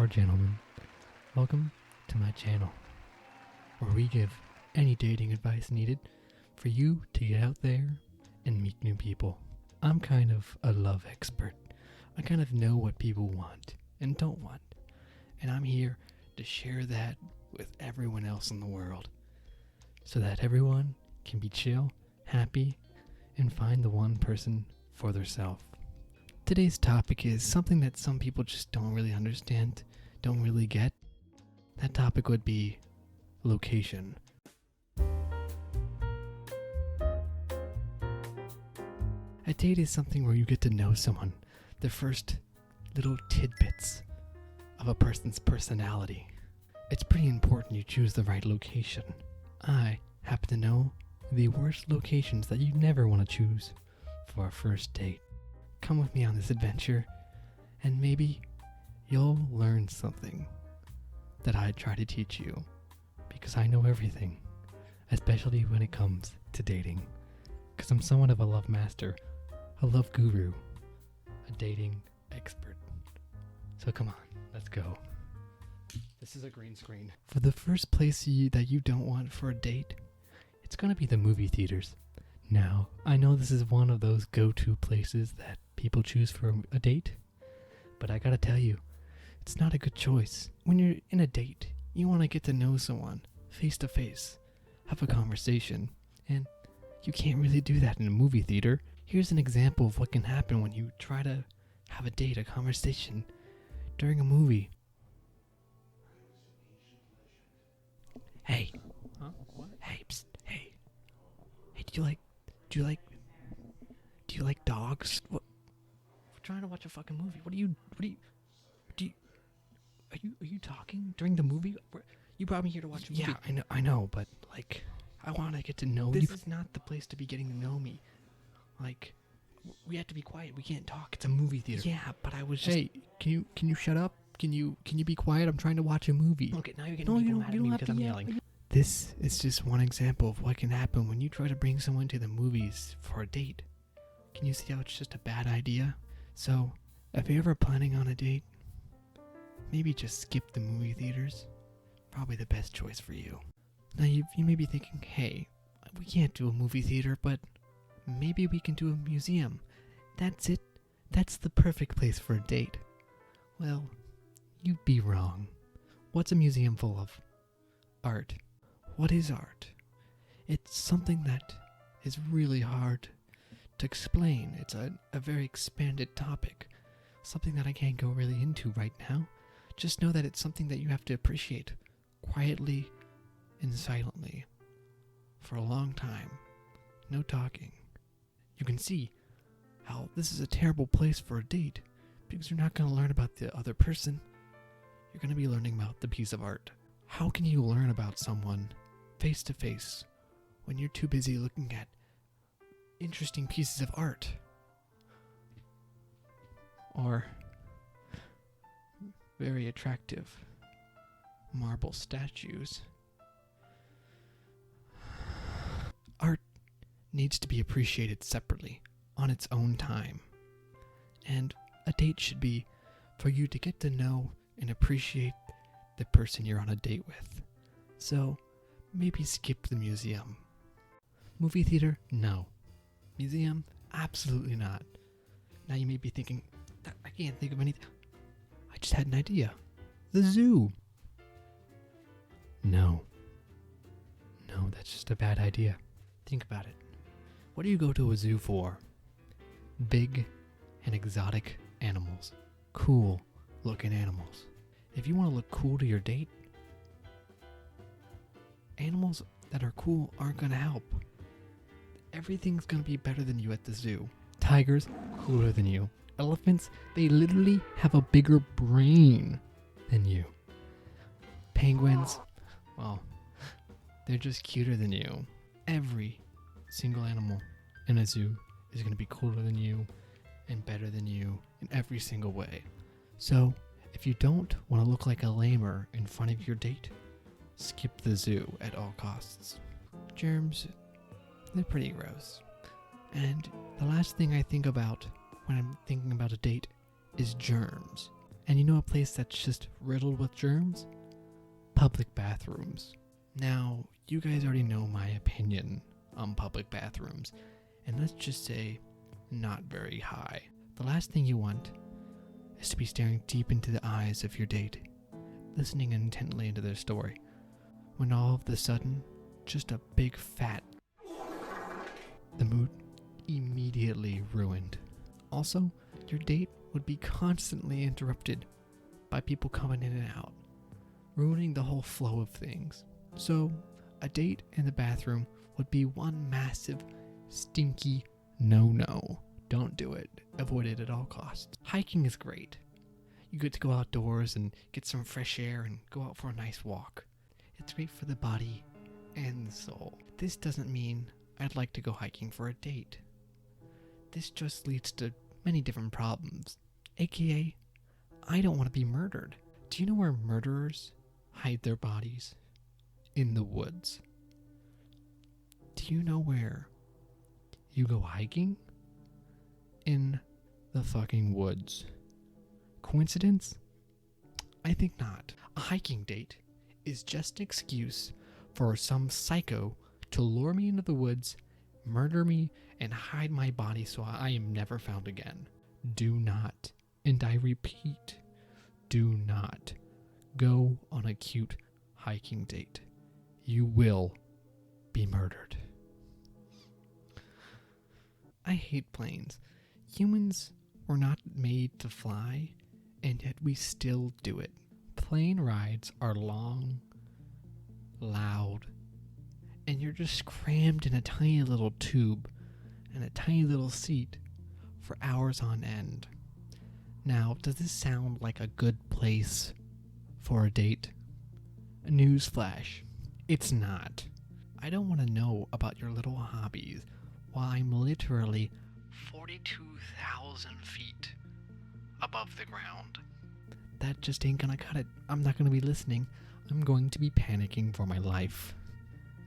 or gentlemen, welcome to my channel, where we give any dating advice needed for you to get out there and meet new people. I'm kind of a love expert. I kind of know what people want and don't want, and I'm here to share that with everyone else in the world, so that everyone can be chill, happy, and find the one person for themselves. Today's topic is something that some people just don't really understand, don't really get. That topic would be location. A date is something where you get to know someone, the first little tidbits of a person's personality. It's pretty important you choose the right location. I happen to know the worst locations that you never want to choose for a first date. Come with me on this adventure, and maybe you'll learn something that I try to teach you, because I know everything, especially when it comes to dating, because I'm somewhat of a love master, a love guru, a dating expert. So come on, let's go. This is a green screen. For the first place that you don't want for a date, it's gonna be the movie theaters. Now, I know this is one of those go-to places that people choose for a date, but I gotta tell you, it's not a good choice. When you're in a date, you want to get to know someone face to face, have a conversation, and you can't really do that in a movie theater. Here's an example of what can happen when you try to have a date, a conversation, during a movie. Hey. Huh? What? Hey, psst, hey. Hey, do you like dogs? What? We're trying to watch a fucking movie. Are you talking during the movie? You brought me here to watch a movie. Yeah, I know, but like, I want to get to know you. This is not the place to be getting to know me. Like, we have to be quiet. We can't talk. It's a movie theater. Yeah, but I was just... Hey, can you shut up? Can you be quiet? I'm trying to watch a movie. Okay, now you're getting people mad at me because I'm yelling. This is just one example of what can happen when you try to bring someone to the movies for a date. Can you see how it's just a bad idea? So, if you're ever planning on a date, maybe just skip the movie theaters. Probably the best choice for you. Now you may be thinking, hey, we can't do a movie theater, but maybe we can do a museum. That's it. That's the perfect place for a date. Well, you'd be wrong. What's a museum full of? Art. What is art? It's something that is really hard to explain. It's a very expanded topic. Something that I can't go really into right now. Just know that it's something that you have to appreciate quietly and silently for a long time. No talking. You can see how this is a terrible place for a date, because you're not going to learn about the other person. You're going to be learning about the piece of art. How can you learn about someone face to face when you're too busy looking at interesting pieces of art? Or very attractive marble statues. Art needs to be appreciated separately, on its own time. And a date should be for you to get to know and appreciate the person you're on a date with. So, maybe skip the museum. Movie theater? No. Museum? Absolutely not. Now you may be thinking, I can't think of anything. I just had an idea. The zoo. No, that's just a bad idea. Think about it. What do you go to a zoo for? Big and exotic animals. Cool looking animals. If you want to look cool to your date, animals that are cool aren't going to help. Everything's going to be better than you at the zoo. Tigers, cooler than you. Elephants, they literally have a bigger brain than you. Penguins, well, they're just cuter than you. Every single animal in a zoo is going to be cooler than you and better than you in every single way. So, if you don't want to look like a lamer in front of your date, skip the zoo at all costs. Germs, they're pretty gross. And the last thing I think about when I'm thinking about a date is germs. And you know a place that's just riddled with germs? Public bathrooms. Now, you guys already know my opinion on public bathrooms, and let's just say, not very high. The last thing you want is to be staring deep into the eyes of your date, listening intently into their story, when all of a sudden, just a big fat, the mood immediately ruined. Also, your date would be constantly interrupted by people coming in and out, ruining the whole flow of things. So, a date in the bathroom would be one massive, stinky no-no. Don't do it. Avoid it at all costs. Hiking is great. You get to go outdoors and get some fresh air and go out for a nice walk. It's great for the body and the soul. This doesn't mean I'd like to go hiking for a date. This just leads to many different problems. AKA, I don't want to be murdered. Do you know where murderers hide their bodies? In the woods. Do you know where you go hiking? In the fucking woods. Coincidence? I think not. A hiking date is just an excuse for some psycho to lure me into the woods, murder me, and hide my body so I am never found again. Do not, and I repeat, do not go on a cute hiking date. You will be murdered. I hate planes. Humans were not made to fly, and yet we still do it. Plane rides are long, loud, and you're just crammed in a tiny little tube and a tiny little seat for hours on end. Now, does this sound like a good place for a date? A newsflash, it's not. I don't want to know about your little hobbies while I'm literally 42,000 feet above the ground. That just ain't gonna cut it. I'm not gonna be listening. I'm going to be panicking for my life.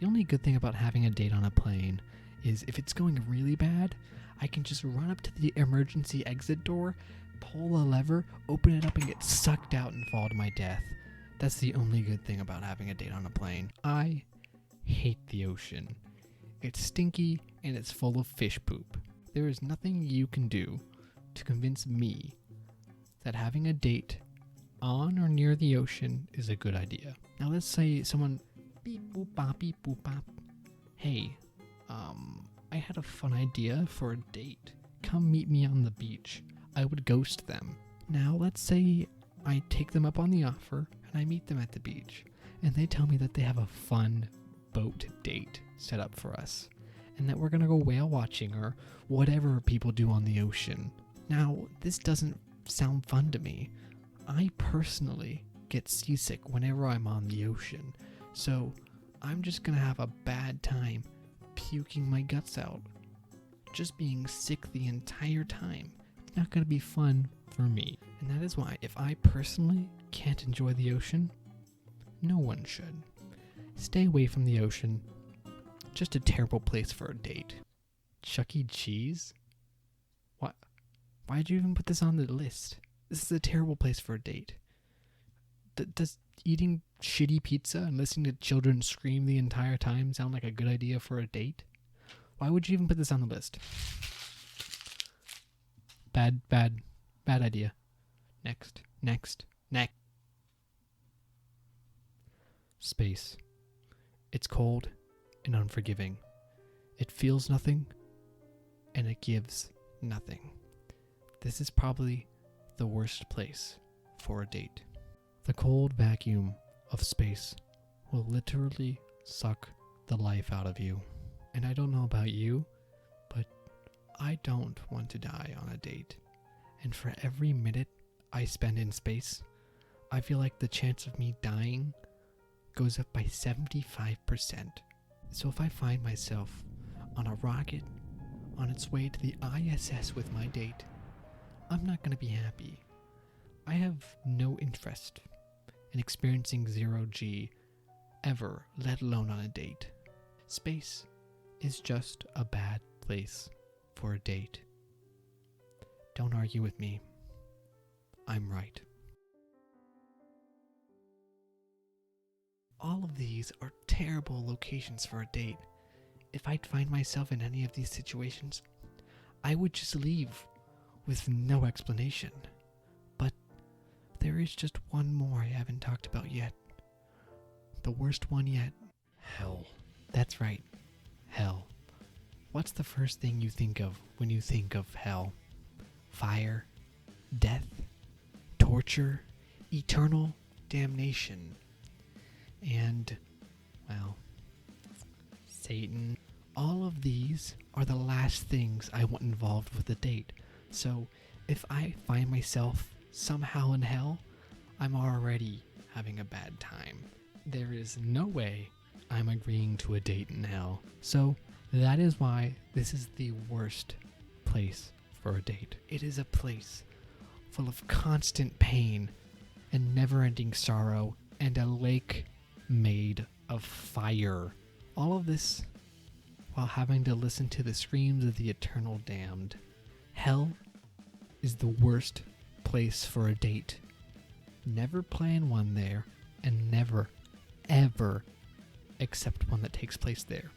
The only good thing about having a date on a plane is if it's going really bad, I can just run up to the emergency exit door, pull a lever, open it up, and get sucked out and fall to my death. That's the only good thing about having a date on a plane. I hate the ocean. It's stinky and it's full of fish poop. There is nothing you can do to convince me that having a date on or near the ocean is a good idea. Now let's say someone beep boop bop beep boop bop. Hey, I had a fun idea for a date. Come meet me on the beach. I would ghost them. Now let's say I take them up on the offer and I meet them at the beach and they tell me that they have a fun boat date set up for us and that we're gonna go whale watching or whatever people do on the ocean. Now, this doesn't sound fun to me. I personally get seasick whenever I'm on the ocean, so I'm just gonna have a bad time puking my guts out. Just being sick the entire time. It's not gonna be fun for me. And that is why, if I personally can't enjoy the ocean, no one should. Stay away from the ocean. Just a terrible place for a date. Chuck E. Cheese? What? Why'd you even put this on the list? This is a terrible place for a date. Does eating shitty pizza and listening to children scream the entire time sound like a good idea for a date? Why would you even put this on the list? Bad idea. Next. Space. It's cold and unforgiving. It feels nothing, and it gives nothing. This is probably the worst place for a date. The cold vacuum of space will literally suck the life out of you. And I don't know about you, but I don't want to die on a date. And for every minute I spend in space, I feel like the chance of me dying goes up by 75%. So if I find myself on a rocket on its way to the ISS with my date, I'm not going to be happy. I have no interest in experiencing 0G ever, let alone on a date. Space is just a bad place for a date. Don't argue with me. I'm right. All of these are terrible locations for a date. If I'd find myself in any of these situations, I would just leave with no explanation. But there is just one more I haven't talked about yet. The worst one yet. Hell. That's right. Hell. What's the first thing you think of when you think of hell? Fire? Death? Torture? Eternal damnation? And, well, Satan. All of these are the last things I want involved with a date. So, if I find myself somehow in hell, I'm already having a bad time. There is no way I'm agreeing to a date in hell. So, that is why this is the worst place for a date. It is a place full of constant pain and never-ending sorrow and a lake made of fire. All of this while having to listen to the screams of the eternal damned. Hell is the worst place for a date. Never plan one there, and never, ever accept one that takes place there.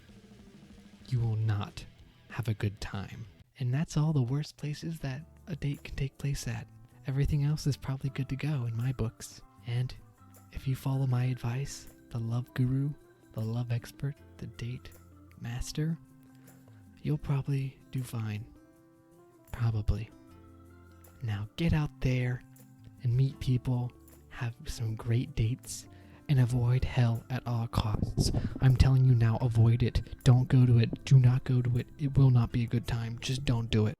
You will not have a good time. And that's all the worst places that a date can take place at. Everything else is probably good to go in my books. And if you follow my advice, the love guru, the love expert, the date master, you'll probably do fine. Probably. Now get out there and meet people, have some great dates, and avoid hell at all costs. I'm telling you now, avoid it. Don't go to it. Do not go to it. It will not be a good time. Just don't do it.